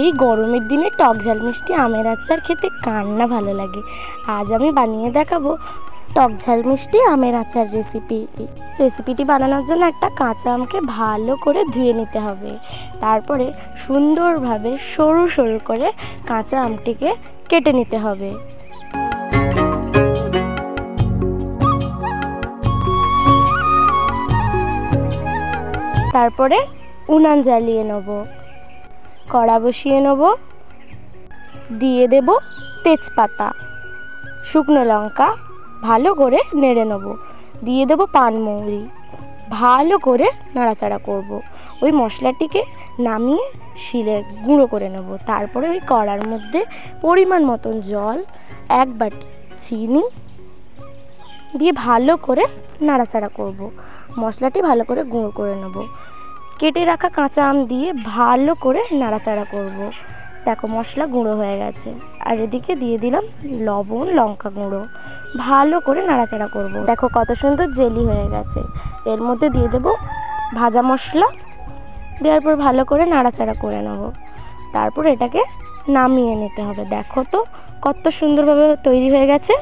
এই গরমের দিনে টক ঝাল মিষ্টি আমের আচার খেতে কার না ভালো লাগে। আজ আমি বানিয়ে দেখাবো টক ঝাল মিষ্টি আমের আচার রেসিপিটি বানানোর জন্য একটা কাঁচা আমকে ভালো করে ধুয়ে নিতে হবে। তারপরে সুন্দরভাবে সরু সরু করে কাঁচা আমটিকে কেটে নিতে হবে। তারপরে উনান জ্বালিয়ে নেব, কড়া বসিয়ে নেব, দিয়ে দেব তেজপাতা, শুকনো লঙ্কা, ভালো করে নেড়ে নেব, দিয়ে দেব পানমৌরি, ভালো করে নাড়াচাড়া করব। ওই মশলাটিকে নামিয়ে শিলে গুঁড়ো করে নেব। তারপরে ওই কড়ার মধ্যে পরিমাণ মতন জল, 1 বাটি চিনি দিয়ে ভালো করে নাড়াচাড়া করব। মশলাটি ভালো করে গুঁড়ো করে নেব। কেটে রাখা কাঁচা আম দিয়ে ভালো করে নাড়াচাড়া করব। দেখো মশলা গুঁড়ো হয়ে গেছে। আর এদিকে দিয়ে দিলাম লবণ, লঙ্কা গুঁড়ো, ভালো করে নাড়াচাড়া করব। দেখো কত সুন্দর জেলি হয়ে গেছে। এর মধ্যে দিয়ে দেব ভাজা মশলা, দেওয়ার পর ভালো করে নাড়াচাড়া করে নেব। তারপর এটাকে নামিয়ে নিতে হবে। দেখো তো কত সুন্দরভাবে তৈরি হয়ে গেছে।